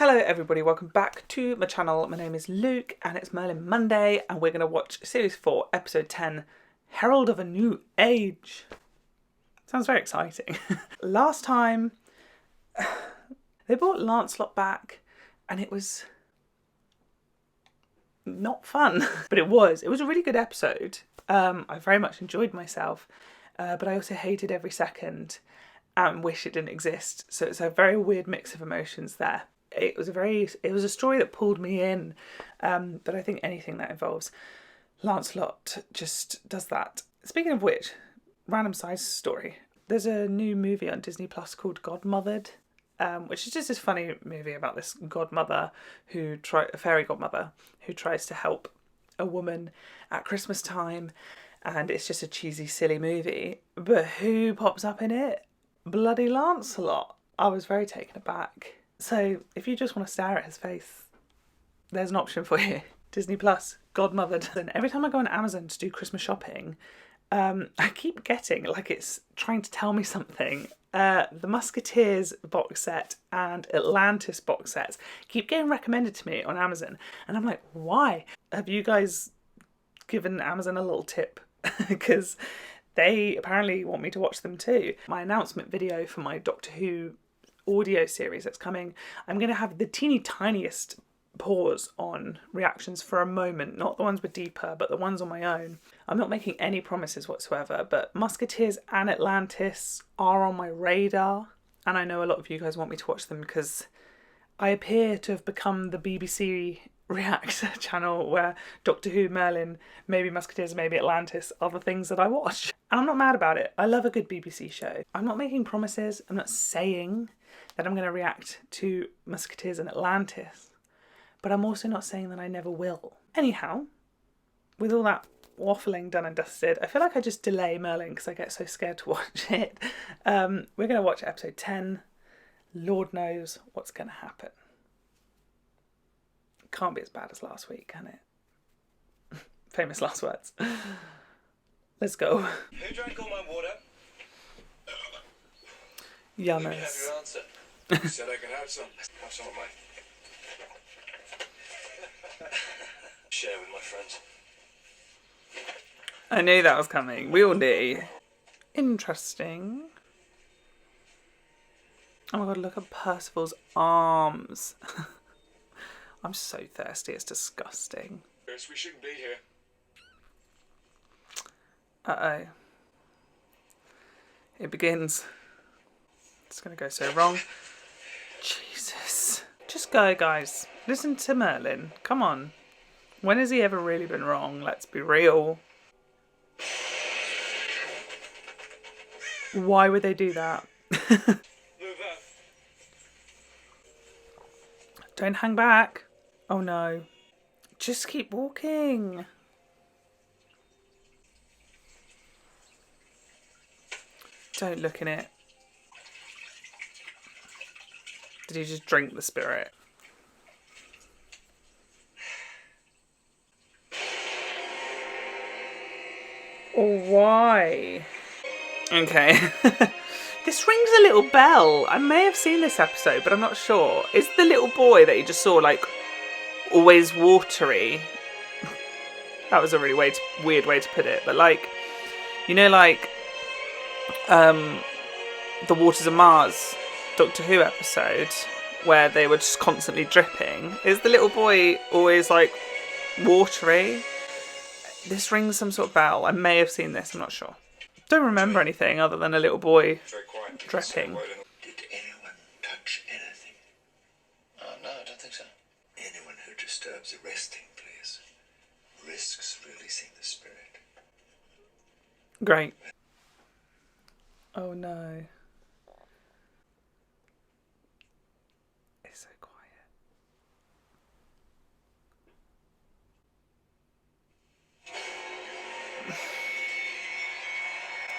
Hello everybody, welcome back to my channel. My name is Luke and it's Merlin Monday and we're going to watch Series 4, Episode 10, Herald of a New Age. Sounds very exciting. Last time, they brought Lancelot back and it was not fun, but it was a really good episode. I very much enjoyed myself, but I also hated every second and wish it didn't exist. So it's a very weird mix of emotions there. It was a story that pulled me in, but I think anything that involves Lancelot just does that. Speaking of which, random side story. There's a new movie on Disney Plus called Godmothered, which is just this funny movie about this godmother a fairy godmother who tries to help a woman at Christmas time, and it's just a cheesy, silly movie. But who pops up in it? Bloody Lancelot. I was very taken aback. So if you just want to stare at his face, there's an option for you. Disney Plus, Godmothered. And every time I go on Amazon to do Christmas shopping, I keep getting, like it's trying to tell me something. The Musketeers box set and Atlantis box sets keep getting recommended to me on Amazon. And I'm like, why? Have you guys given Amazon a little tip? Because they apparently want me to watch them too. My announcement video for my Doctor Who audio series that's coming, I'm going to have the teeny tiniest pause on reactions for a moment, not the ones with deeper, but the ones on my own. I'm not making any promises whatsoever, but Musketeers and Atlantis are on my radar, and I know a lot of you guys want me to watch them because I appear to have become the BBC React channel where Doctor Who, Merlin, maybe Musketeers, maybe Atlantis are the things that I watch. And I'm not mad about it. I love a good BBC show. I'm not making promises. I'm not saying that I'm going to react to Musketeers and Atlantis, but I'm also not saying that I never will. Anyhow, with all that waffling done and dusted, I feel like I just delay Merlin because I get so scared to watch it. We're going to watch episode 10. Lord knows what's going to happen. Can't be as bad as last week, can it? Famous last words. Let's go. Who drank all my water? Yummers. Let me have your answer. You said I could have some. Have some of mine. Share with my friends. I knew that was coming. We all knew. Interesting. Oh my god, look at Percival's arms. I'm so thirsty, it's disgusting. Yes, we shouldn't be here. Uh-oh. It begins. It's going to go so wrong. Jesus. Just go, guys. Listen to Merlin. Come on. When has he ever really been wrong? Let's be real. Why would they do that? Move up. Don't hang back. Oh no. Just keep walking. Don't look in it. Did he just drink the spirit? Why? Okay. This rings a little bell. I may have seen this episode, but I'm not sure. Is the little boy that you just saw, like, always watery? That was a really weird way to put it. But, like, you know, like, the Waters of Mars Doctor Who episode where they were just constantly dripping. Is the little boy always, like, watery? This rings some sort of bell. I may have seen this, I'm not sure. Don't remember anything other than a little boy dripping. Did anyone touch anything? No, I don't think so. Anyone who disturbs a resting place risks releasing the spirit. Great. Oh no. It's so quiet.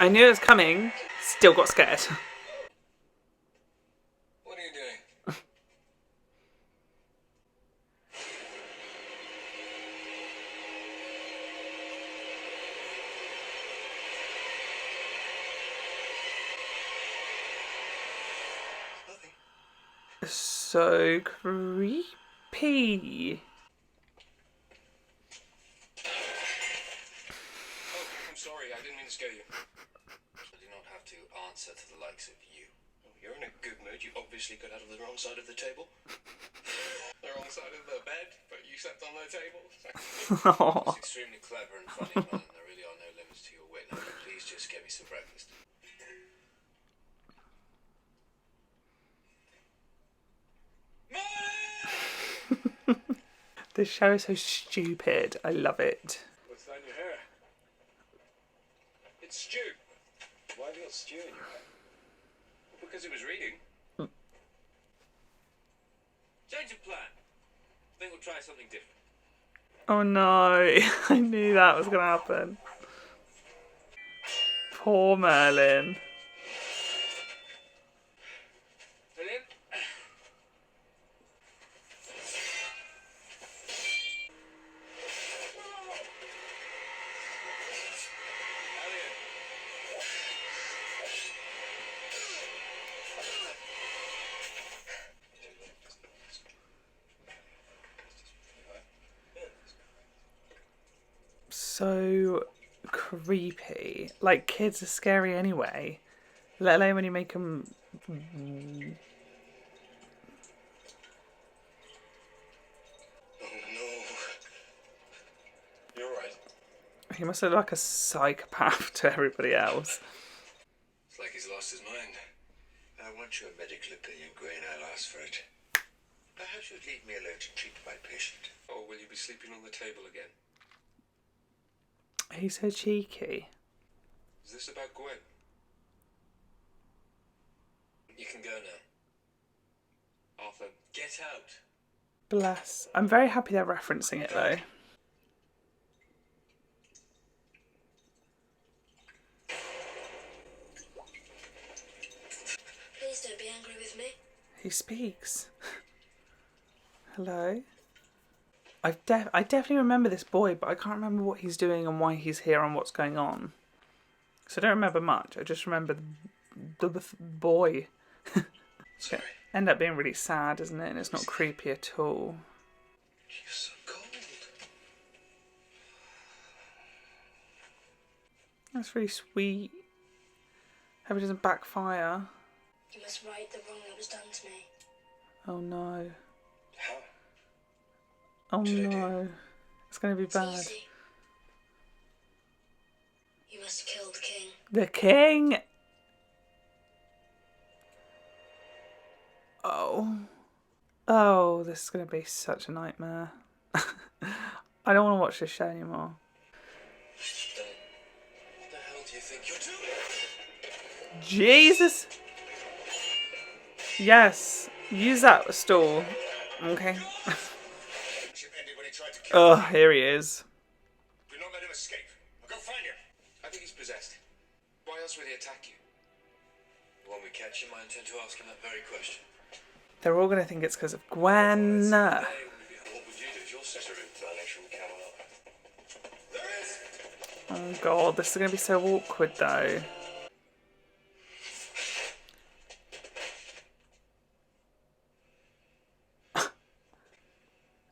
I knew it was coming, still got scared. What are you doing? Nothing. So creepy. Oh, I'm sorry, I didn't mean to scare you. I do not have to answer to the likes of you. Oh, you're in a good mood. You obviously got out of the wrong side of the table. The wrong side of the bed, but you slept on the table. It's extremely clever and funny, Merlin. There really are no limits to your wit. Now, please just get me some breakfast. This show is so stupid. I love it. What's that in your hair? It's stew. Why have you got stew in your hair? Well, because it was reading. Change of plan. I think we'll try something different. Oh no, I knew that was going to happen. Poor Merlin. Brilliant. So creepy. Like, kids are scary anyway. Let alone when you make them... Oh no. You're right. He must look like a psychopath to everybody else. It's like he's lost his mind. I want your medical opinion, Gwen. I'll ask for it. Perhaps you'd leave me alone to treat my patient. Or will you be sleeping on the table again? He's so cheeky. Is this about Gwen? You can go now. Arthur, get out. Bless. I'm very happy they're referencing it though. Please don't be angry with me. He speaks. Hello? I definitely remember this boy, but I can't remember what he's doing and why he's here and what's going on. So I don't remember much. I just remember the boy. Sorry. End up being really sad, isn't it? And it's not creepy at all. You're so cold. That's really sweet. Hope it doesn't backfire. You must right the wrong that was done to me. Oh no. How? Oh Should I do? no. It's going to be It's bad. easy. You must kill the king. The king! Oh. Oh, this is going to be such a nightmare. I don't want to watch this show anymore. What the hell do you think you're doing? Jesus! Yes. Use that stool. Okay. Oh, here he is. Do not let him escape. I'll go find him. I think he's possessed. Why else would he attack you? When we catch him, I intend to ask him that very question. They're all going to think it's because of Gwen. What would you do if your sister vanished from Camelot? There is! Oh god, this is going to be so awkward though.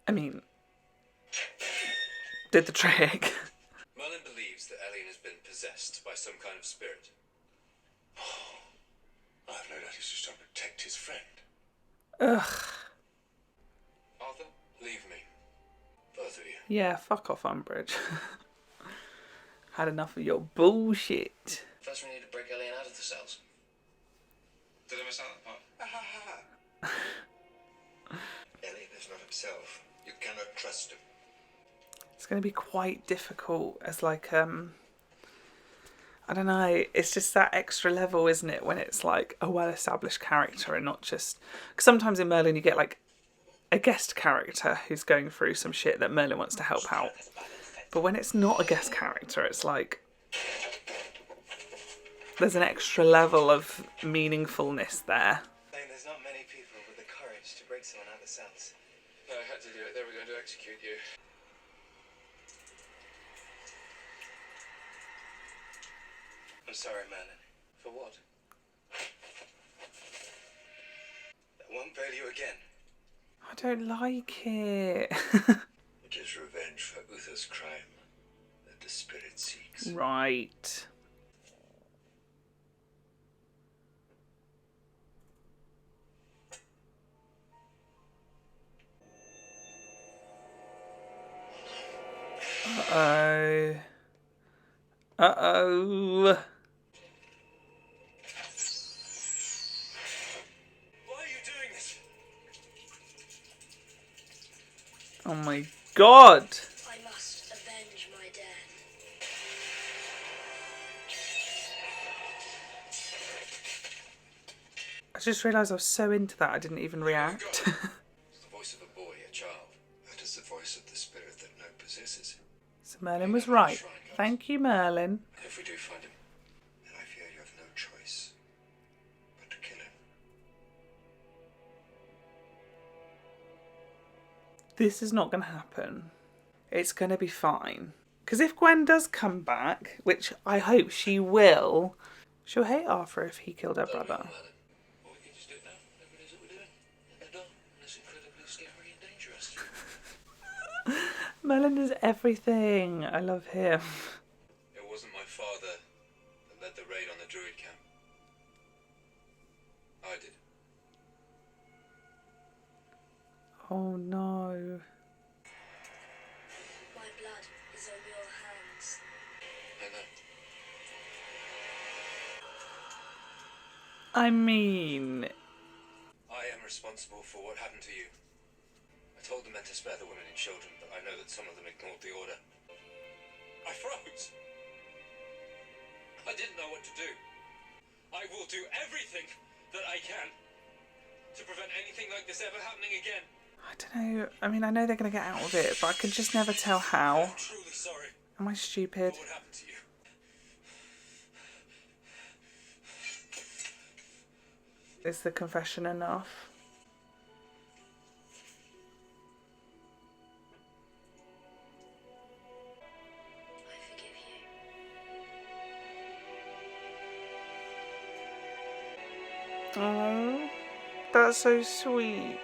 I mean, did the trick. Merlin believes that Elian has been possessed by some kind of spirit. I have no doubt he's just trying to protect his friend. Ugh. Arthur, leave me. Both of you. Yeah, fuck off, Umbridge. Had enough of your bullshit. First we need to break Elian out of the cells. Did I miss out that part? Elian is not himself. You cannot trust him. It's going to be quite difficult as like, I don't know, it's just that extra level, isn't it, when it's like a well-established character and not just... Because sometimes in Merlin you get like a guest character who's going through some shit that Merlin wants to help out. But when it's not a guest character, it's like there's an extra level of meaningfulness there. There's not many people with the courage to break someone out of the cells. No, I had to do it. They were going to execute you. I'm sorry, Merlin. For what? I won't fail you again. I don't like it. It is revenge for Uther's crime that the spirit seeks. Right. Uh-oh. Uh-oh. Why are you doing this? Oh my god. I must avenge my death. I just realised I was so into that I didn't even react. It's the voice of a boy, a child. That is the voice of the spirit that no possesses. So Merlin was right. Thank you, Merlin. And if we do find him, Then I fear you have no choice but to kill him. This is not going to happen. It's going to be fine. Because if Gwen does come back, which I hope she will, she'll hate Arthur if he killed her brother. or we can just do it now. Whatever it is that we're doing. And done. And it's incredibly scary and dangerous. Merlin is everything. I love him. It wasn't my father that led the raid on the druid camp. I did. Oh no. My blood is on your hands. I know. I mean, I am responsible for what happened to you. I told the men to spare the women and children, but I know that some of them ignored the order. I froze. I didn't know what to do. I will do everything that I can to prevent anything like this ever happening again. I don't know. I mean, I know they're going to get out of it, but I can just never tell how. I'm truly sorry Am I stupid? for what happened to you. Is the confession enough? I forgive you. Oh, that's so sweet.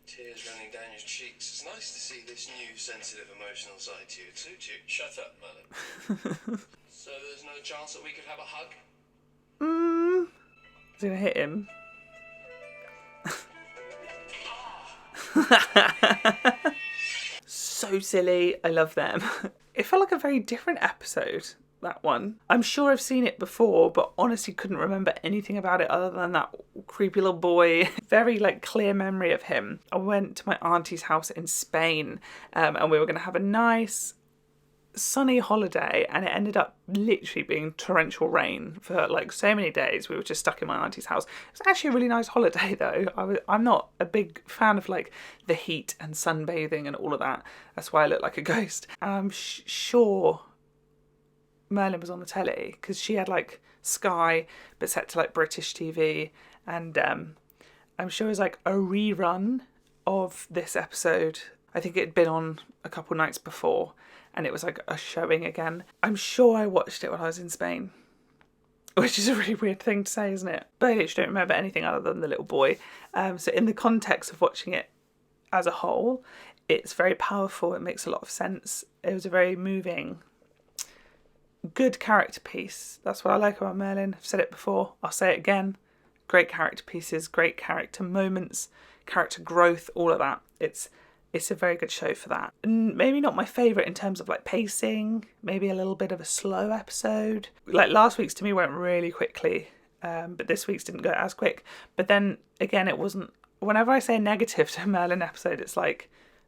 Tears running down your cheeks. It's nice to see this new sensitive emotional side to you. It suits you. Shut up, Merlin. So there's no chance that we could have a hug? He's going to hit him. So silly. I love them. It felt like a very different episode, that one. I'm sure I've seen it before, but honestly couldn't remember anything about it other than that creepy little boy. Very clear memory of him. I went to my auntie's house in Spain, and we were going to have a nice sunny holiday, and it ended up literally being torrential rain for so many days. We were just stuck in my auntie's house. It was actually a really nice holiday though. I'm not a big fan of the heat and sunbathing and all of that. That's why I look like a ghost. And I'm sure Merlin was on the telly because she had Sky but set to British TV, and I'm sure it was a rerun of this episode. I think it had been on a couple nights before, and it was a showing again. I'm sure I watched it when I was in Spain, which is a really weird thing to say, isn't it? But I literally don't remember anything other than the little boy. So in the context of watching it as a whole, it's very powerful. It makes a lot of sense. It was a very moving, good character piece. That's what I like about Merlin. I've said it before. I'll say it again. Great character pieces, great character moments, character growth, all of that. It's a very good show for that. And maybe not my favourite in terms of pacing, maybe a little bit of a slow episode. Last week's to me went really quickly, but this week's didn't go as quick. But then again, it wasn't, whenever I say negative to a Merlin episode, it's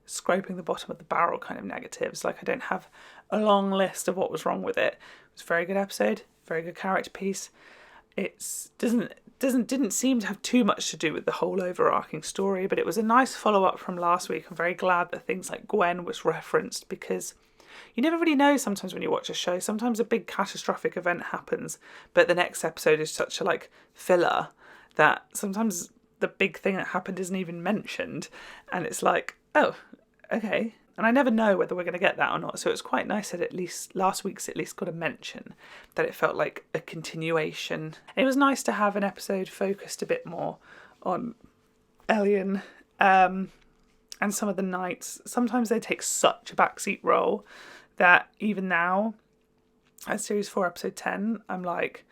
scraping the bottom of the barrel kind of negatives. I don't have a long list of what was wrong with it. It was a very good episode, very good character piece. It didn't seem to have too much to do with the whole overarching story, but it was a nice follow-up from last week. I'm very glad that things like Gwen was referenced, because you never really know sometimes when you watch a show. Sometimes a big catastrophic event happens, but the next episode is such a filler that sometimes the big thing that happened isn't even mentioned. And it's like, oh, okay. And I never know whether we're going to get that or not. So it's quite nice that at least last week's at least got a mention, that it felt like a continuation. It was nice to have an episode focused a bit more on Elian and some of the knights. Sometimes they take such a backseat role that even now, at Series 4, Episode 10, I'm like,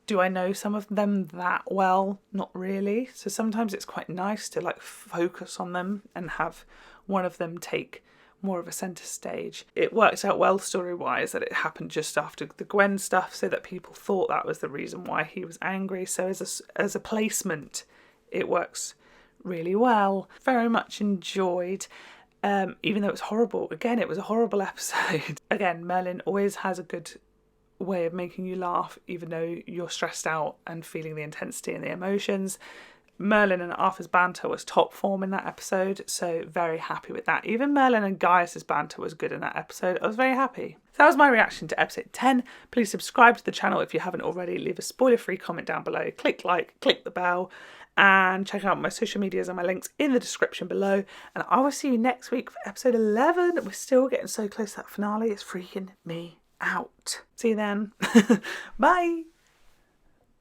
do I know some of them that well? Not really. So sometimes it's quite nice to like focus on them and have one of them take more of a centre stage. It worked out well story-wise that it happened just after the Gwen stuff, so that people thought that was the reason why he was angry. So as a placement, it works really well. Very much enjoyed. Even though it was horrible. Again, it was a horrible episode. Again, Merlin always has a good way of making you laugh, even though you're stressed out and feeling the intensity and the emotions. Merlin and Arthur's banter was top form in that episode, so very happy with that. Even Merlin and Gaius's banter was good in that episode. I was very happy. So that was my reaction to episode 10. Please subscribe to the channel if you haven't already. Leave a spoiler-free comment down below. Click like, click the bell, and check out my social medias and my links in the description below. And I will see you next week for episode 11. We're still getting so close to that finale. It's freaking me out. See you then. Bye.